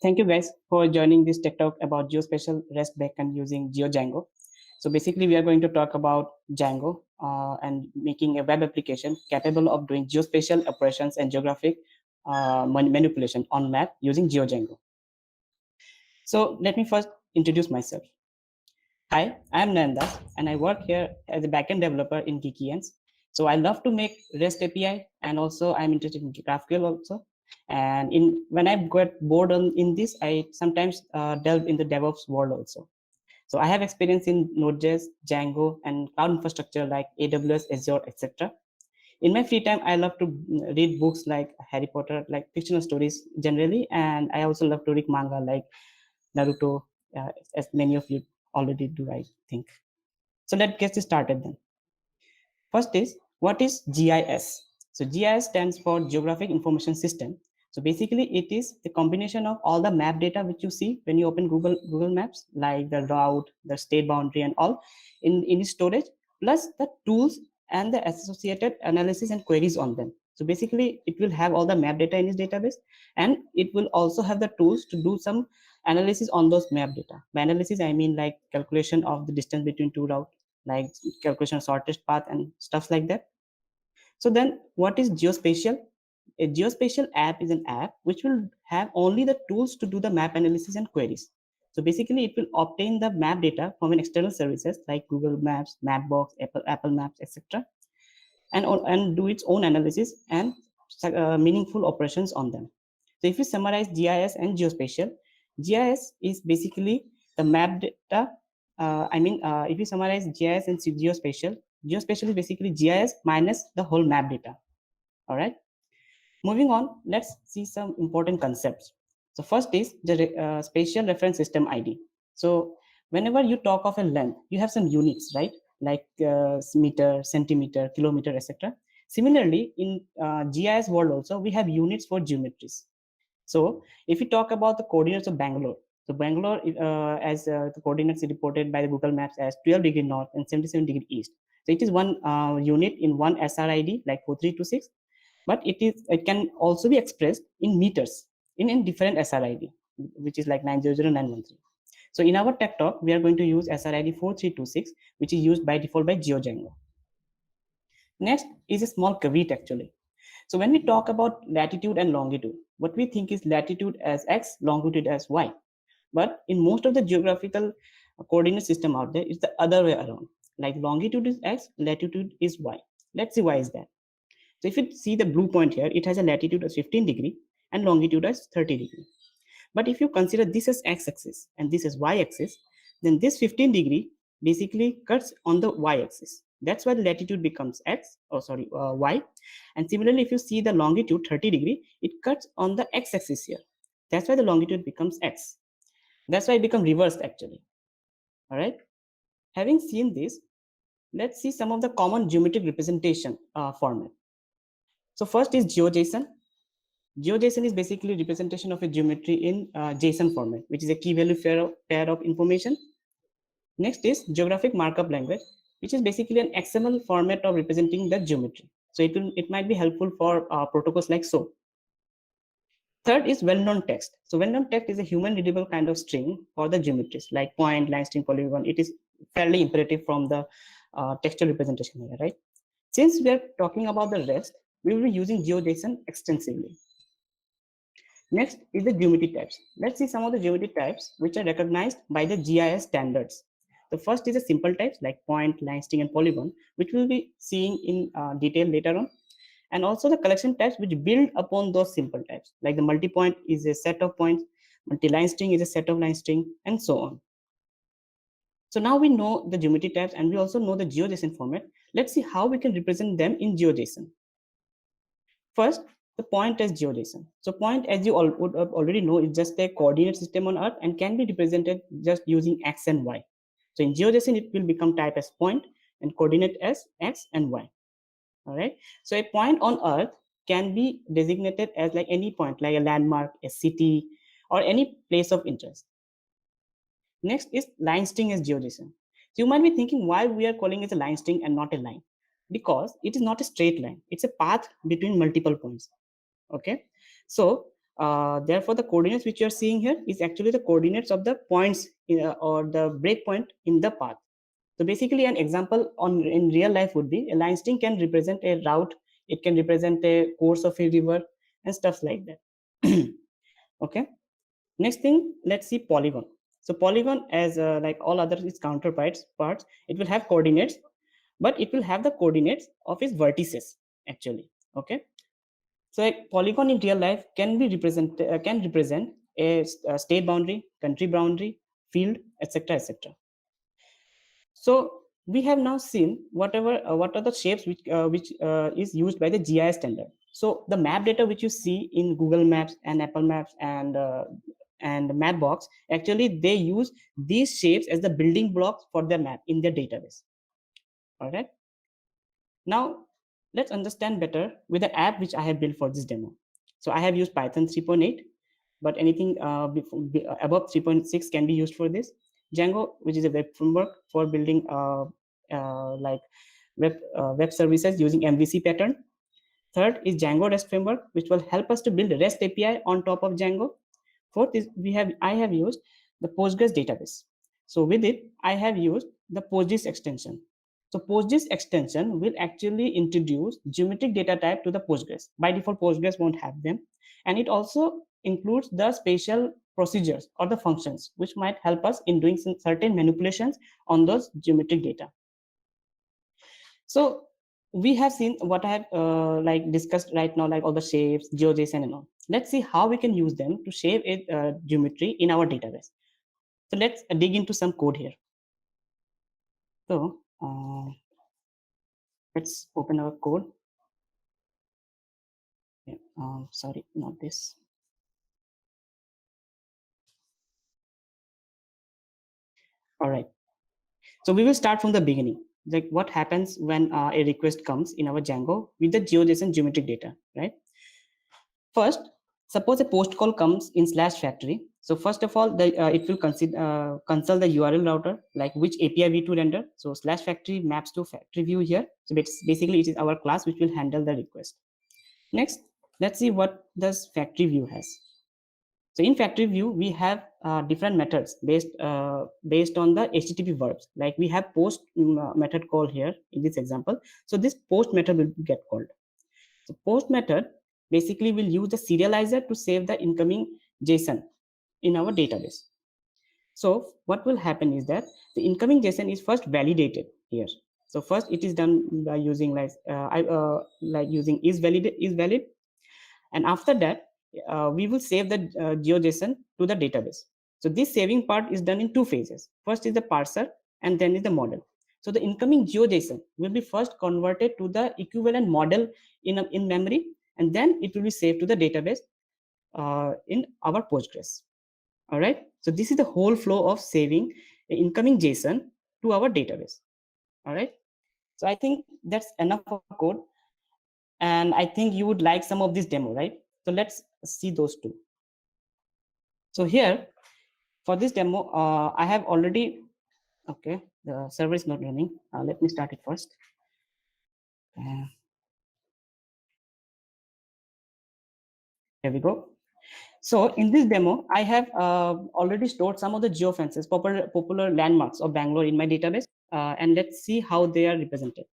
Thank you guys for joining this tech talk about geospatial REST backend using GeoDjango. So basically, we are going to talk about Django and making a web application capable of doing geospatial operations and geographic manipulation on map using GeoDjango. So let me first introduce myself. Hi, I am Nandas, and I work here as a backend developer in Geekians. So I love to make REST API, and also I'm interested in GraphQL also. And when I get bored in this, I sometimes delve in the DevOps world also. So I have experience in Node.js, Django, and cloud infrastructure like AWS, Azure, etc. In my free time, I love to read books like Harry Potter, like fictional stories generally, and I also love to read manga like Naruto, as many of you already do, I think. So let's get started then. First is, what is GIS? So GIS stands for Geographic Information System. So basically it is the combination of all the map data which you see when you open Google Maps, like the route, the state boundary and all in storage, plus the tools and the associated analysis and queries on them. So basically it will have all the map data in its database, and it will also have the tools to do some analysis on those map data. By analysis, I mean like calculation of the distance between two routes, like calculation of shortest path and stuff like that. So then what is geospatial? A geospatial app is an app which will have only the tools to do the map analysis and queries. So basically it will obtain the map data from an external services like Google Maps, Mapbox, Apple Maps, etc. And do its own analysis and meaningful operations on them. So if you summarize GIS and geospatial, GIS is basically the map data. If you summarize GIS and geospatial, geospatial is basically GIS minus the whole map data. All right. Moving on, let's see some important concepts. So first is the spatial reference system ID. So whenever you talk of a length, you have some units, right? Like meter, centimeter, kilometer, etc. Similarly, in GIS world also, we have units for geometries. So if you talk about the coordinates of Bangalore, so Bangalore, as the coordinates reported by the Google Maps as 12 degree north and 77 degree east. So it is one unit in one SRID like 4326, but it can also be expressed in meters in different SRID, which is like 900913. So in our tech talk, we are going to use SRID 4326, which is used by default by GeoDjango. Next is a small caveat actually. So when we talk about latitude and longitude, what we think is latitude as X, longitude as Y. But in most of the geographical coordinate system out there, it's the other way around. Like longitude is X, latitude is Y. Let's see why is that. So if you see the blue point here, it has a latitude of 15 degree and longitude as 30 degree. But if you consider this as x-axis and this as y-axis, then this 15 degree basically cuts on the y-axis. That's why the latitude becomes y. And similarly, if you see the longitude 30 degree, it cuts on the x-axis here. That's why the longitude becomes x. That's why it becomes reversed actually. All right. Having seen this, let's see some of the common geometric representation format. So first is GeoJSON. GeoJSON is basically representation of a geometry in JSON format, which is a key value pair of information. Next is geographic markup language, which is basically an XML format of representing the geometry. So it might be helpful for protocols like SOAP. Third is well-known text. So well-known text is a human readable kind of string for the geometries like point, line string, polygon. It is fairly imperative from the textual representation here, right? Since we are talking about the REST, we will be using GeoJSON extensively. Next is the geometry types. Let's see some of the geometry types which are recognized by the GIS standards. The first is the simple types like point, line string, and polygon, which we'll be seeing in detail later on. And also the collection types which build upon those simple types, like the multi-point is a set of points, multi-line string is a set of line string, and so on. So now we know the geometry types and we also know the GeoJSON format. Let's see how we can represent them in GeoJSON. First, the point as GeoJSON. So point, as you would already know, is just a coordinate system on Earth and can be represented just using X and Y. So in GeoJSON, it will become type as point and coordinate as X and Y. All right. So a point on Earth can be designated as like any point, like a landmark, a city, or any place of interest. Next is line string as GeoJSON. So you might be thinking why we are calling it a line string and not a line, because it is not a straight line. It's a path between multiple points. Okay, so Therefore, the coordinates which you are seeing here is actually the coordinates of the points or the breakpoint in the path. So basically, an example on in real life would be a line string can represent a route, it can represent a course of a river, and stuff like that. Okay. Next thing, let's see polygon. So polygon, as like all other its counterparts, it will have coordinates, but it will have the coordinates of its vertices actually. Okay. So a polygon in real life can represent a state boundary, country boundary, field, etc., etc. So we have now seen what are the shapes which is used by the GIS standard. So the map data which you see in Google Maps and Apple Maps and Mapbox, actually they use these shapes as the building blocks for their map in their database. All right. Now let's understand better with the app which I have built for this demo. So I have used Python 3.8, but anything above 3.6 can be used for this. Django, which is a web framework for building like web services using MVC pattern. Third is Django REST framework, which will help us to build a REST API on top of Django. Fourth is I have used the Postgres database. So with it, I have used the Postgres extension. So Postgres extension will actually introduce geometric data type to the Postgres. By default, Postgres won't have them. And it also includes the spatial procedures or the functions, which might help us in doing some certain manipulations on those geometric data. So we have seen what I have like discussed right now, like all the shapes, GeoJSON and all. Let's see how we can use them to shape a geometry in our database. So let's dig into some code here. So let's open our code. Yeah, sorry, not this. All right. So we will start from the beginning. Like what happens when a request comes in our Django with the GeoJSON geometric data, right? First, suppose a post call comes in /factory. So first of all, it will consult the URL router, like which API v to render. So /factory maps to factory view here. So basically, it is our class which will handle the request. Next, let's see what this factory view has. So in factory view, we have different methods based on the HTTP verbs. Like we have post method call here in this example. So this post method will get called. So post method basically will use the serializer to save the incoming JSON in our database. So what will happen is that the incoming JSON is first validated here. So first it is done by using like using is valid, and after that we will save the GeoJSON to the database. So this saving part is done in two phases. First is the parser, and then is the model. So the incoming GeoJSON will be first converted to the equivalent model in memory, and then it will be saved to the database in our Postgres. All right. So this is the whole flow of saving the incoming JSON to our database. All right. So I think that's enough of code. And I think you would like some of this demo, right? So let's see those two. So here, for this demo, I have already, okay, the server is not running. Let me start it first. Here we go. So in this demo, I have already stored some of the geofences, popular landmarks of Bangalore in my database. And let's see how they are represented.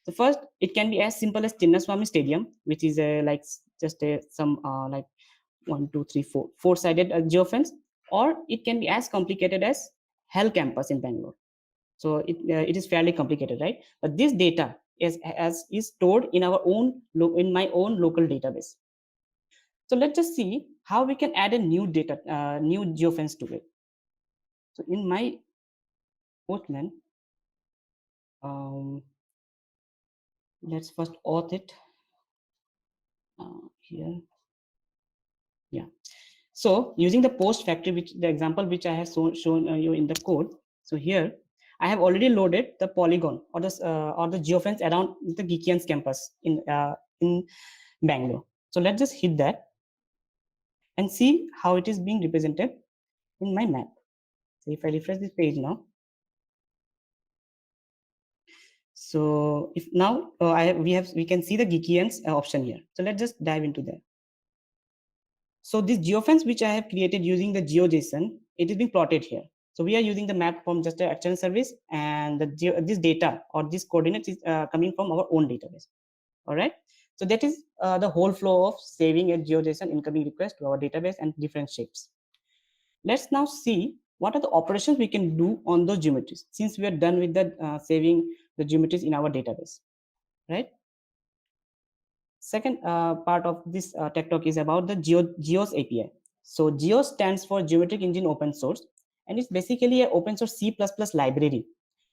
So first, it can be as simple as Chinnaswamy Stadium, which is like just some like 1, 2, 3, 4, four-sided geofence, or it can be as complicated as Hell Campus in Bangalore. So it is fairly complicated, right? But this data is stored in our own in my own local database. So let's just see how we can add a new geofence to it. So in my Postman, let's first auth it here. Yeah. So using the post factory, which the example which I have shown you in the code. So here I have already loaded the polygon or the geofence around the Geekians campus in Bangalore. So let's just hit that and see how it is being represented in my map. So if I refresh this page now, so if now we can see the Geekians option here. So let's just dive into that. So this geofence which I have created using the GeoJSON, it is being plotted here. So we are using the map from just an external service, and this data or this coordinates is coming from our own database. All right. So that is the whole flow of saving a GeoJSON incoming request to our database and different shapes. Let's now see what are the operations we can do on those geometries since we are done with the saving the geometries in our database, right? Second part of this tech talk is about the GEOS API. So GEOS stands for Geometric Engine Open Source, and it's basically an open source C++ library.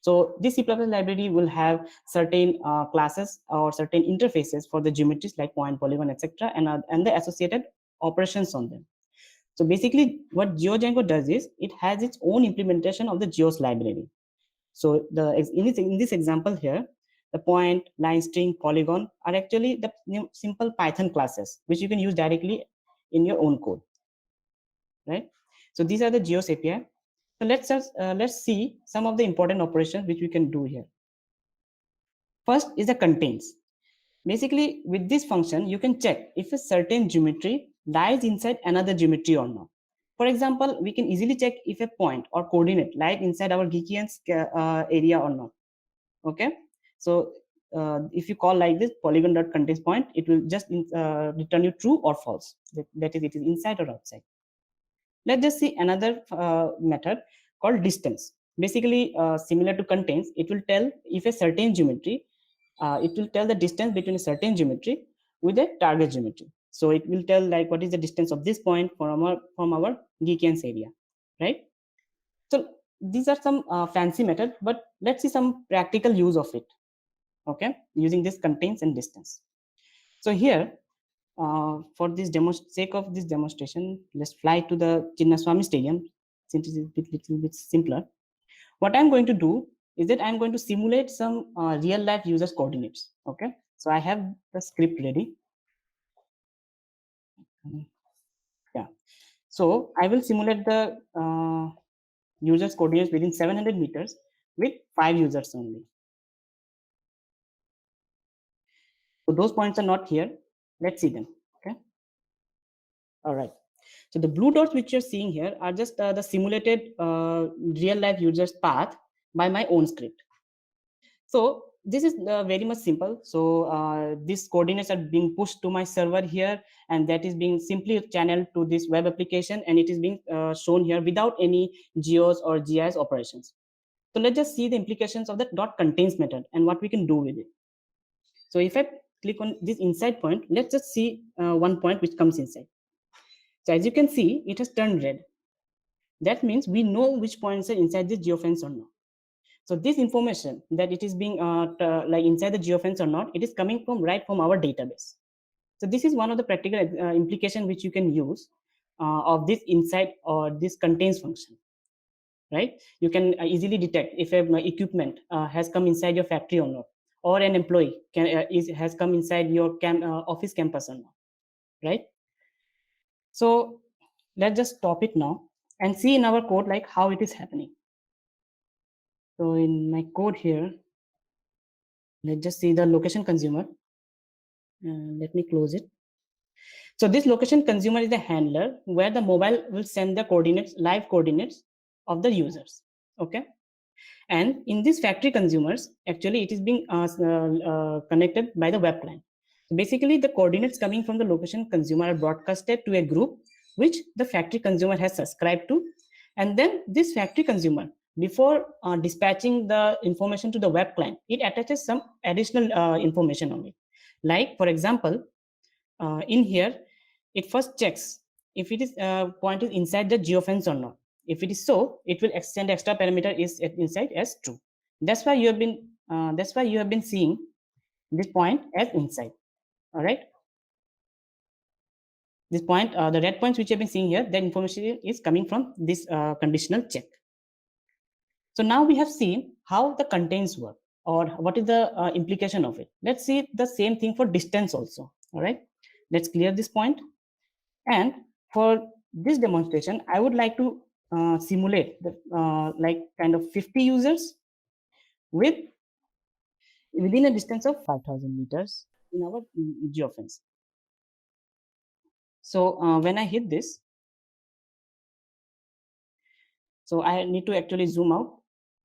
So this C++ library will have certain classes or certain interfaces for the geometries like point, polygon, etc., and the associated operations on them. So basically, what GeoDjango does is it has its own implementation of the GEOS library. So in this example here, the point, line string, polygon are actually the simple Python classes, which you can use directly in your own code, right? So these are the GEOS API. So let's see some of the important operations which we can do here. First is the contains. Basically, with this function, you can check if a certain geometry lies inside another geometry or not. For example, we can easily check if a point or coordinate lies inside our Geekian area or not. Okay, so if you call like this polygon.contains point, it will just return you true or false. That is, it is inside or outside. Let's just see another method called distance. Basically, similar to contains, it will tell if a certain geometry, it will tell the distance between a certain geometry with a target geometry. So it will tell like what is the distance of this point from our Geekians area, right? So these are some fancy methods, but let's see some practical use of it. Okay, using this contains and distance. So here, for this sake of this demonstration, let's fly to the Chinnaswamy Stadium since it is a little bit simpler. What I'm going to do is that I'm going to simulate some real life users coordinates. Okay, so I have the script ready. Yeah, so I will simulate the users coordinates within 700 meters with 5 users only. So those points are not here. Let's see them. Okay. All right. So the blue dots which you're seeing here are just the simulated real life users path by my own script. So this is very much simple. So these coordinates are being pushed to my server here, and that is being simply channeled to this web application, and it is being shown here without any geos or GIS operations. So let's just see the implications of the dot contains method and what we can do with it. So if I click on this inside point, let's just see one point which comes inside. So as you can see, it has turned red. That means we know which points are inside this geofence or not. So this information that it is being like inside the geofence or not, it is coming from right from our database. So this is one of the practical implication which you can use of this inside or this contains function, right? You can easily detect if a equipment has come inside your factory or not, or an employee has come inside your office campus or not, right? So let's just stop it now and see in our code like how it is happening. So in my code here, let's just see the location consumer. Let me close it. So this location consumer is the handler where the mobile will send the coordinates, live coordinates of the users. Okay. And in these factory consumers, actually it is being connected by the web client. So basically the coordinates coming from the location consumer are broadcasted to a group which the factory consumer has subscribed to. And then this factory consumer, before dispatching the information to the web client, it attaches some additional information on it. Like, for example, in here, it first checks if it is point is inside the geofence or not. If it is so, it will extend extra parameter is inside as true. That's why you have been seeing this point as inside. All right. This point, the red points which you have been seeing here, that information is coming from this conditional check. So now we have seen how the contains work or what is the implication of it. Let's see the same thing for distance also. All right. Let's clear this point. And for this demonstration, I would like to simulate the like kind of 50 users with within a distance of 5,000 meters in our geofence. So when I hit this, so I need to actually zoom out.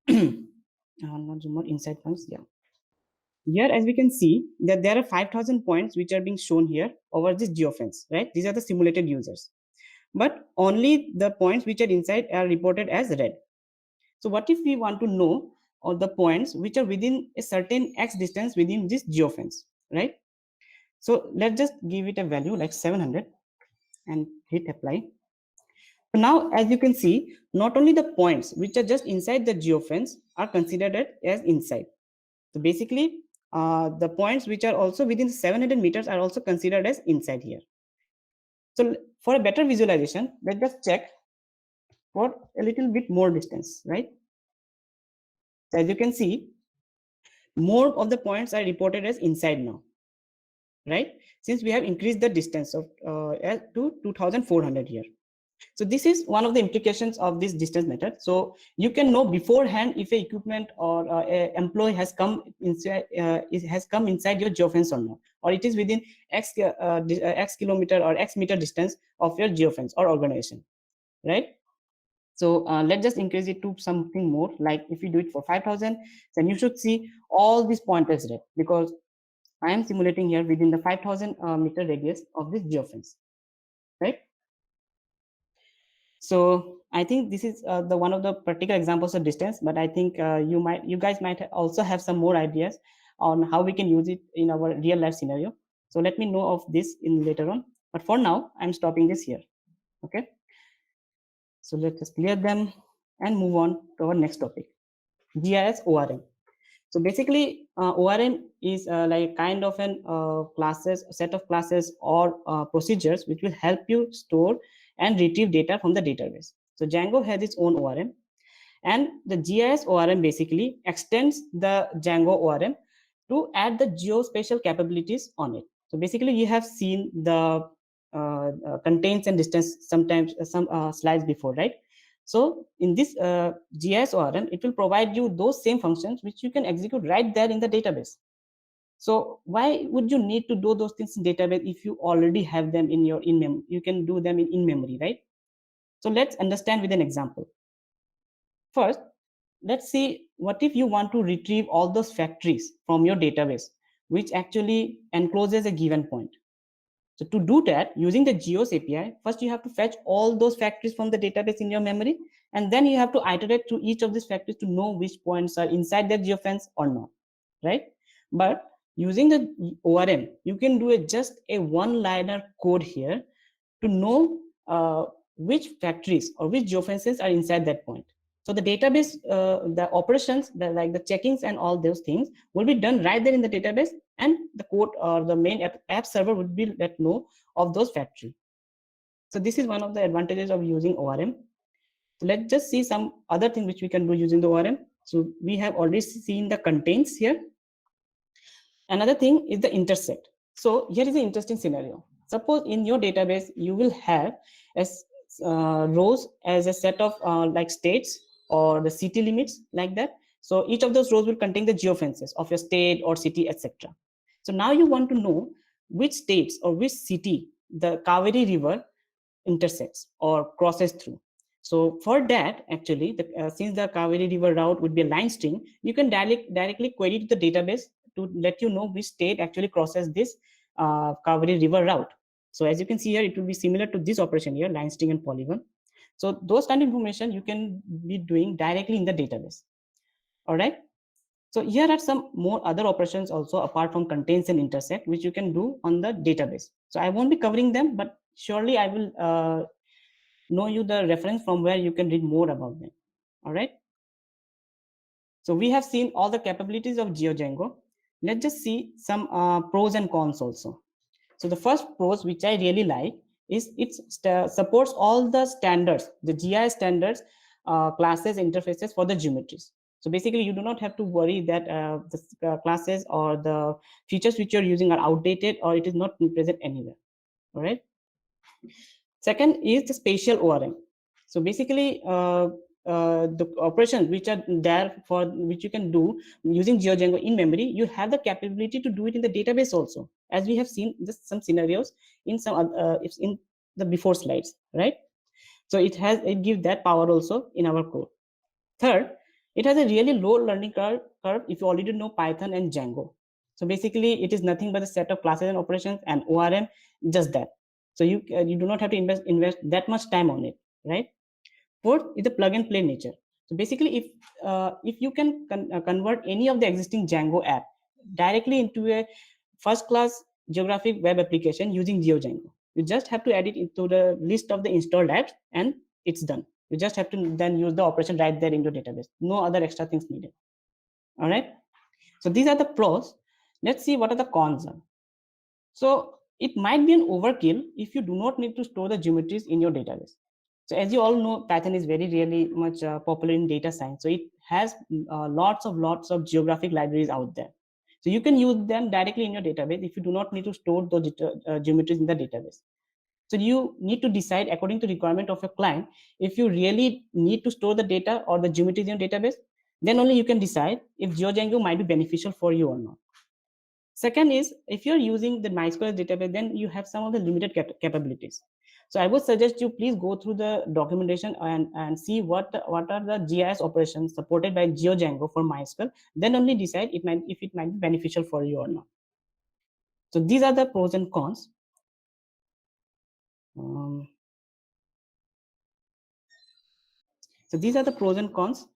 Not zoom out, inside points, yeah. Here, as we can see, that there are 5,000 points which are being shown here over this geofence, right? These are the simulated users. But only the points which are inside are reported as red. So what if we want to know all the points which are within a certain X distance within this geofence, right? So let's just give it a value like 700 and hit apply. So now, as you can see, not only the points which are just inside the geofence are considered as inside. So basically, the points which are also within 700 meters are also considered as inside here. So for a better visualization, let's just check for a little bit more distance, right? So as you can see, more of the points are reported as inside now, right? Since we have increased the distance of to 2,400 here. So this is one of the implications of this distance method. So you can know beforehand if a equipment or a employee has come inside your geofence or not, or it is within X kilometer or X meter distance of your geofence or organization, right? So let's just increase it to something more. Like if you do it for 5,000, then you should see all these pointers red, because I am simulating here within the 5,000 meter radius of this geofence, right? So I think this is the one of the practical examples of distance, but I think you guys might also have some more ideas on how we can use it in our real life scenario. So let me know of this in later on. But for now, I'm stopping this here. Okay. So let's just clear them and move on to our next topic, GIS ORM. So basically, ORM is like kind of an set of classes or procedures which will help you store and retrieve data from the database. So Django has its own ORM, and the GIS ORM basically extends the Django ORM to add the geospatial capabilities on it. So basically, you have seen the contains and distance sometimes some slides before, right? So in this GIS ORM, it will provide you those same functions which you can execute right there in the database. So why would you need to do those things in database if you already have them in your in memory? You can do them in memory, right? So let's understand with an example. First, let's see what if you want to retrieve all those factories from your database, which actually encloses a given point. So to do that, using the Geos API, first you have to fetch all those factories from the database in your memory, and then you have to iterate through each of these factories to know which points are inside that geofence or not, right? But using the ORM, you can do just a one-liner code here to know which factories or which geofences are inside that point. So the database, the operations, like the checkings and all those things will be done right there in the database, and the code or the main app server would be let know of those factories. So this is one of the advantages of using ORM. So let's just see some other thing which we can do using the ORM. So we have already seen the contains here. Another thing is the intersect. So here is an interesting scenario. Suppose in your database, you will have as rows as a set of like states or the city limits like that. So each of those rows will contain the geofences of your state or city, etc. So now you want to know which states or which city the Kaveri River intersects or crosses through. So for that, actually, since the Kaveri River route would be a line string, you can directly query to the database to let you know which state actually crosses this Kaveri River route. So as you can see here, it will be similar to this operation here, line string and polygon. So those kind of information you can be doing directly in the database. All right. So here are some more other operations also apart from contains and intersect, which you can do on the database. So I won't be covering them, but surely I will know you the reference from where you can read more about them. All right. So we have seen all the capabilities of GeoDjango. Let's just see some pros and cons also. So the first pros, which I really like, is it supports all the standards, the GIS standards, classes, interfaces for the geometries. So basically, you do not have to worry that the classes or the features which you're using are outdated or it is not present anywhere. All right. Second is the spatial ORM. So basically, the operations which are there for which you can do using GeoDjango in memory, you have the capability to do it in the database also. As we have seen some scenarios in some in the before slides, right? So it gives that power also in our code. Third, it has a really low learning curve if you already know Python and Django. So basically, it is nothing but a set of classes and operations and ORM, just that. So you do not have to invest that much time on it, right? Fourth is the plug and play nature. So basically, if you can convert any of the existing Django app directly into a first class geographic web application using GeoDjango, you just have to add it into the list of the installed apps and it's done. You just have to then use the operation right there in your database. No other extra things needed. All right. So these are the pros. Let's see what are the cons are. So it might be an overkill if you do not need to store the geometries in your database. So as you all know, Python is very really much popular in data science. So it has lots of geographic libraries out there. So you can use them directly in your database if you do not need to store those geometries in the database. So you need to decide according to requirement of your client if you really need to store the data or the geometries in your database. Then only you can decide if GeoDjango might be beneficial for you or not. Second is, if you're using the MySQL database, then you have some of the limited capabilities. So I would suggest you please go through the documentation and see what are the GIS operations supported by GeoDjango for MySQL. Then only decide if it might be beneficial for you or not. So these are the pros and cons. So these are the pros and cons.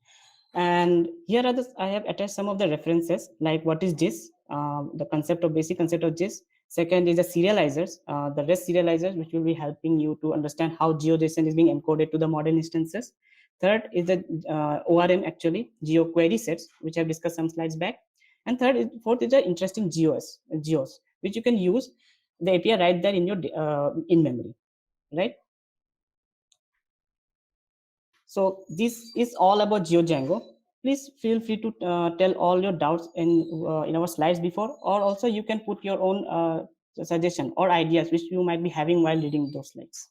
And here are I have attached some of the references, like what is GIS, the basic concept of GIS. Second is the serializers, the REST serializers, which will be helping you to understand how GeoJSON is being encoded to the model instances. Third is the ORM, actually, geo query sets, which I've discussed some slides back. And fourth is the interesting geos, which you can use the API right there in your in memory, right? So this is all about GeoDjango. Please feel free to tell all your doubts in our slides before, or also you can put your own suggestion or ideas which you might be having while reading those slides.